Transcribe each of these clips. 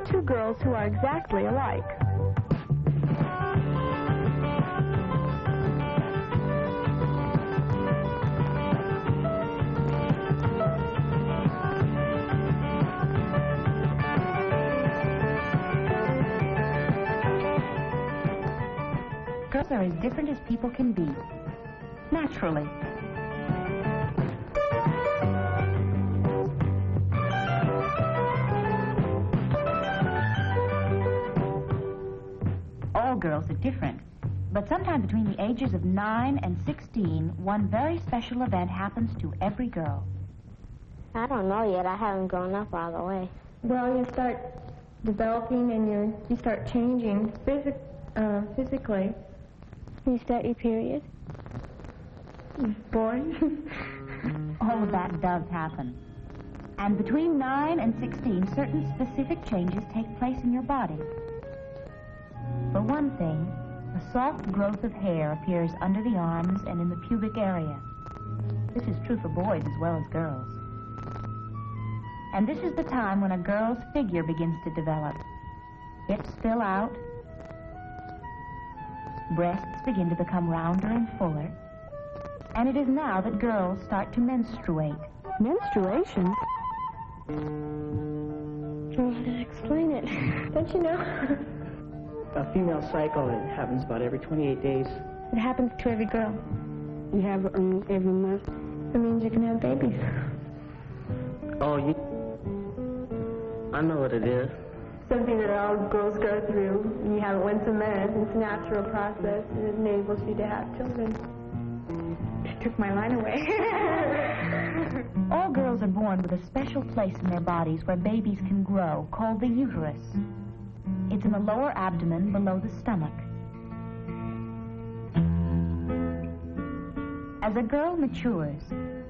two girls who are exactly alike. Girls are as different as people can be, naturally. All girls are different, but sometime between the ages of 9 and 16, one very special event happens to every girl. I don't know yet. I haven't grown up all the way. Well, you start developing and you start changing physically. You start your period? Boring. All of that does happen. And between 9 and 16, certain specific changes take place in your body. For one thing, a soft growth of hair appears under the arms and in the pubic area. This is true for boys as well as girls. And this is the time when a girl's figure begins to develop. Hips fill out. Breasts begin to become rounder and fuller. And it is now that girls start to menstruate. Menstruation? How to explain it? Don't you know? A female cycle, it happens about every 28 days. It happens to every girl. You have it every month? It means you can have babies. Oh, I know what it is. Something that all girls go through. You have it once a month. It's a natural process, and it enables you to have children. It took my line away. All girls are born with a special place in their bodies where babies can grow, called the uterus. It's in the lower abdomen below the stomach. As a girl matures,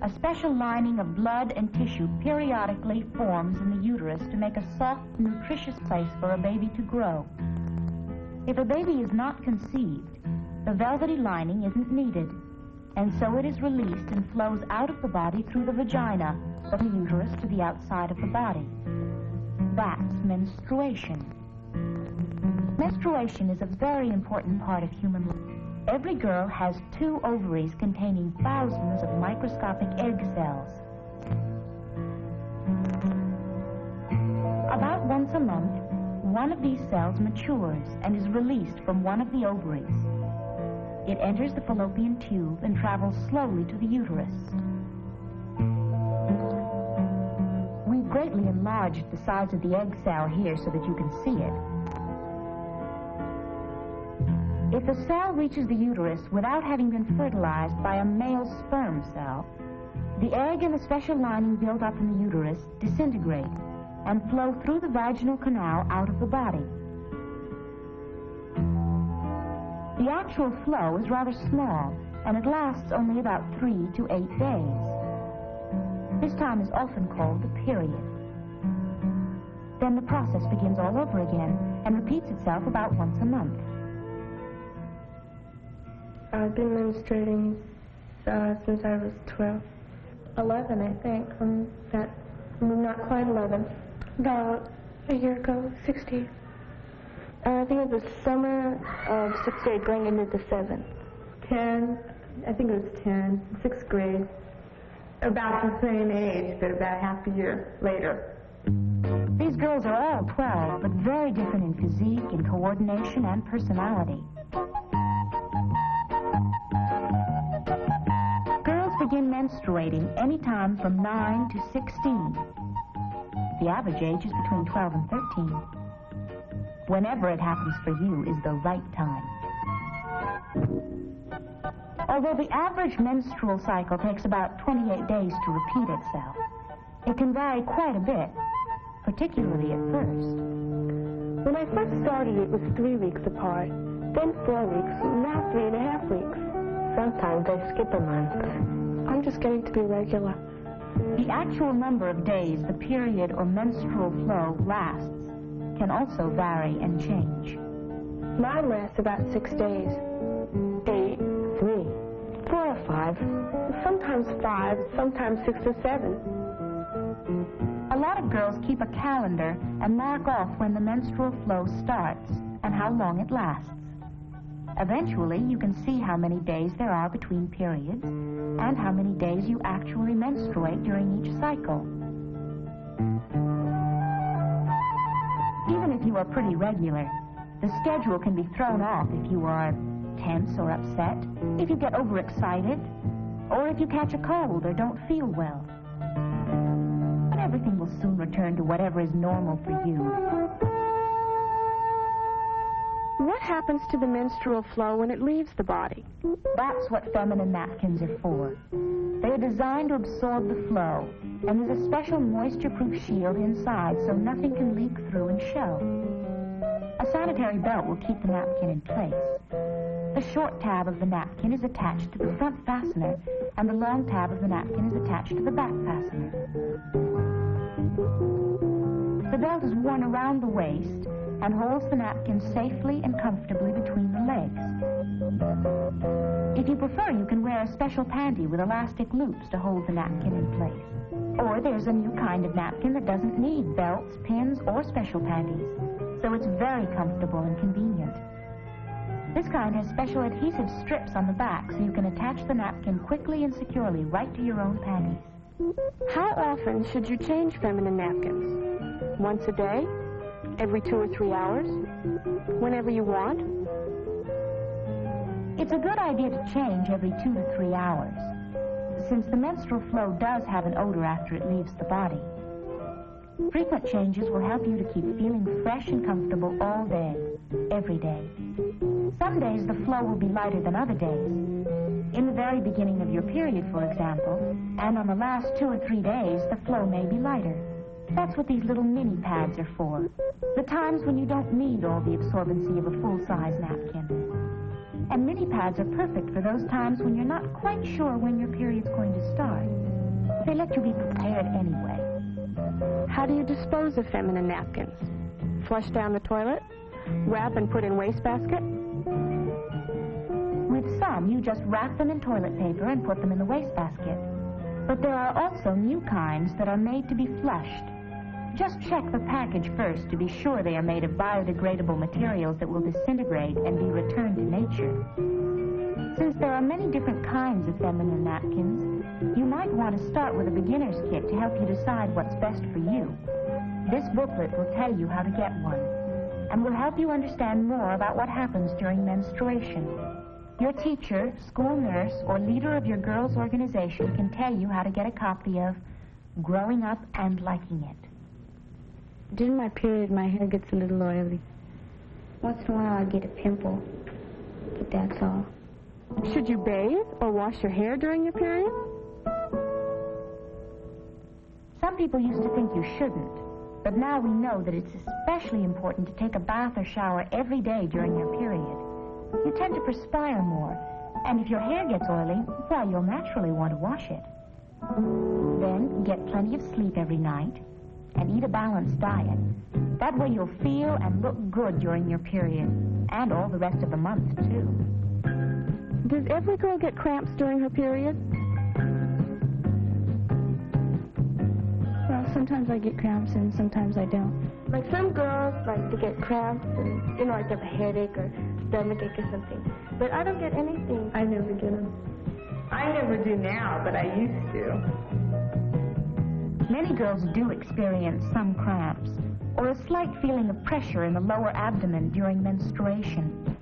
a special lining of blood and tissue periodically forms in the uterus to make a soft, nutritious place for a baby to grow. If a baby is not conceived, the velvety lining isn't needed, and so it is released and flows out of the body through the vagina, from the uterus to the outside of the body. That's menstruation. Menstruation is a very important part of human life. Every girl has 2 ovaries containing thousands of microscopic egg cells. About once a month, one of these cells matures and is released from one of the ovaries. It enters the fallopian tube and travels slowly to the uterus. We've greatly enlarged the size of the egg cell here so that you can see it. If a cell reaches the uterus without having been fertilized by a male sperm cell, the egg and the special lining built up in the uterus disintegrate and flow through the vaginal canal out of the body. The actual flow is rather small, and it lasts only about 3 to 8 days. This time is often called the period. Then the process begins all over again and repeats itself about once a month. I've been menstruating since I was 12. 11, I think. Not quite 11. About a year ago, 16. I think it was the summer of 6th grade going into the 7th. 10, I think it was 10, 6th grade. About the same age, but about half a year later. These girls are all 12, but very different in physique, in coordination, and personality. Girls begin menstruating anytime from 9 to 16. The average age is between 12 and 13. Whenever it happens for you is the right time. Although the average menstrual cycle takes about 28 days to repeat itself, it can vary quite a bit, particularly at first. When I first started, it was 3 weeks apart, then 4 weeks, now 3.5 weeks. Sometimes I skip a month. I'm just getting to be regular. The actual number of days the period or menstrual flow lasts can also vary and change. Mine lasts about 6 days. 8, 3, 4 or 5. Sometimes 5, sometimes 6 or 7. A lot of girls keep a calendar and mark off when the menstrual flow starts and how long it lasts. Eventually, you can see how many days there are between periods and how many days you actually menstruate during each cycle. Even if you are pretty regular, the schedule can be thrown off if you are tense or upset, if you get overexcited, or if you catch a cold or don't feel well. But everything will soon return to whatever is normal for you. What happens to the menstrual flow when it leaves the body? That's what feminine napkins are for. They are designed to absorb the flow, and there's a special moisture-proof shield inside so nothing can leak through and show. A sanitary belt will keep the napkin in place. The short tab of the napkin is attached to the front fastener, and the long tab of the napkin is attached to the back fastener. The belt is worn around the waist and holds the napkin safely and comfortably between the legs. If you prefer, you can wear a special panty with elastic loops to hold the napkin in place. Or there's a new kind of napkin that doesn't need belts, pins, or special panties, so it's very comfortable and convenient. This kind has special adhesive strips on the back so you can attach the napkin quickly and securely right to your own panties. How often should you change feminine napkins? Once a day? Every 2 or 3 hours? Whenever you want? It's a good idea to change every 2 to 3 hours, since the menstrual flow does have an odor after it leaves the body. Frequent changes will help you to keep feeling fresh and comfortable all day, every day. Some days the flow will be lighter than other days. In the very beginning of your period, for example, and on the last 2 or 3 days, the flow may be lighter. That's what these little mini pads are for. The times when you don't need all the absorbency of a full-size napkin. And mini pads are perfect for those times when you're not quite sure when your period's going to start. They let you be prepared anyway. How do you dispose of feminine napkins? Flush down the toilet? Wrap and put in wastebasket? With some, you just wrap them in toilet paper and put them in the wastebasket. But there are also new kinds that are made to be flushed. Just check the package first to be sure they are made of biodegradable materials that will disintegrate and be returned to nature. Since there are many different kinds of feminine napkins, you might want to start with a beginner's kit to help you decide what's best for you. This booklet will tell you how to get one, and will help you understand more about what happens during menstruation. Your teacher, school nurse, or leader of your girls' organization can tell you how to get a copy of Growing Up and Liking It. During my period, my hair gets a little oily. Once in a while, I get a pimple, but that's all. Should you bathe or wash your hair during your period? Some people used to think you shouldn't, but now we know that it's especially important to take a bath or shower every day during your period. You tend to perspire more, and if your hair gets oily, well, you'll naturally want to wash it. Then get plenty of sleep every night and eat a balanced diet. That way you'll feel and look good during your period, and all the rest of the month, too. Does every girl get cramps during her period? Well, sometimes I get cramps and sometimes I don't. Like some girls like to get cramps and, like they have a headache or stomachache or something. But I don't get anything. I never get them. I never do now, but I used to. Many girls do experience some cramps, or a slight feeling of pressure in the lower abdomen during menstruation.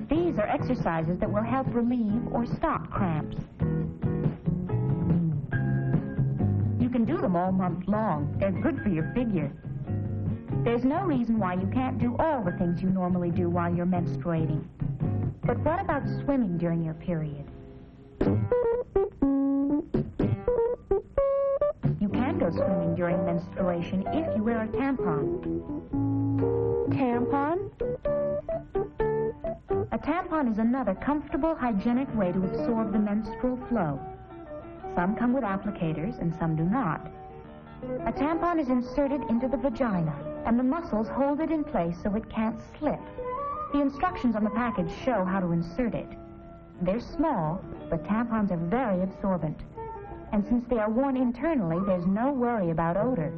These are exercises that will help relieve or stop cramps. You can do them all month long. They're good for your figure. There's no reason why you can't do all the things you normally do while you're menstruating. But what about swimming during your period? You can go swimming during menstruation if you wear a tampon. Tampon? A tampon is another comfortable, hygienic way to absorb the menstrual flow. Some come with applicators and some do not. A tampon is inserted into the vagina, and the muscles hold it in place so it can't slip. The instructions on the package show how to insert it. They're small, but tampons are very absorbent. And since they are worn internally, there's no worry about odor.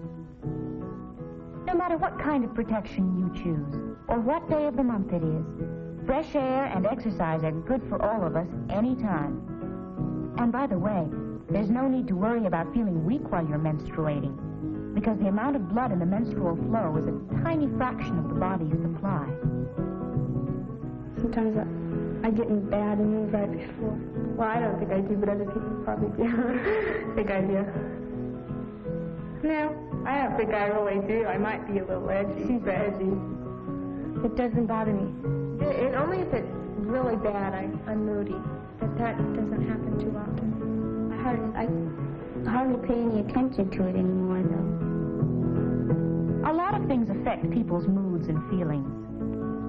No matter what kind of protection you choose, or what day of the month it is, fresh air and exercise are good for all of us anytime. And by the way, there's no need to worry about feeling weak while you're menstruating, because the amount of blood in the menstrual flow is a tiny fraction of the body's supply. Sometimes I get in bad mood right before. Well, I don't think I do, but other people probably do. I think I do. No, I don't think I really do. I might be a little edgy. She's edgy. It doesn't bother me. It only if it's really bad, I'm moody. But that doesn't happen too often. I hardly pay any attention to it anymore, though. A lot of things affect people's moods and feelings.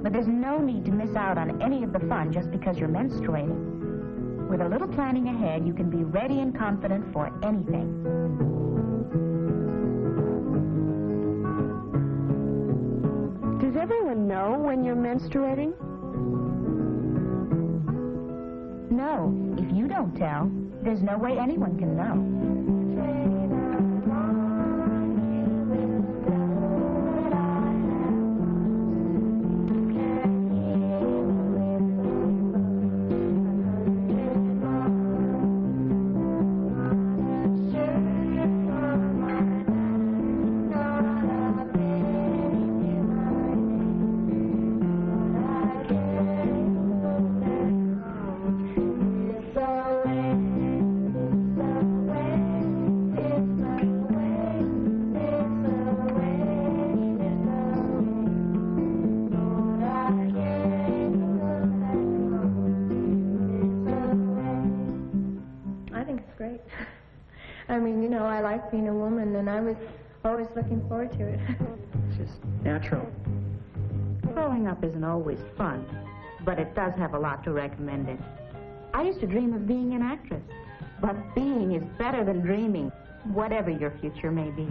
But there's no need to miss out on any of the fun just because you're menstruating. With a little planning ahead, you can be ready and confident for anything. Does everyone know when you're menstruating? No, if you don't tell, there's no way anyone can know. Great. I mean, you know, I like being a woman, and I was always looking forward to it. It's just natural. Growing up isn't always fun, but it does have a lot to recommend it. I used to dream of being an actress, but being is better than dreaming, whatever your future may be.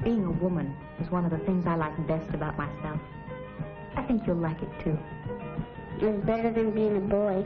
Being a woman is one of the things I like best about myself. I think you'll like it too. It's better than being a boy.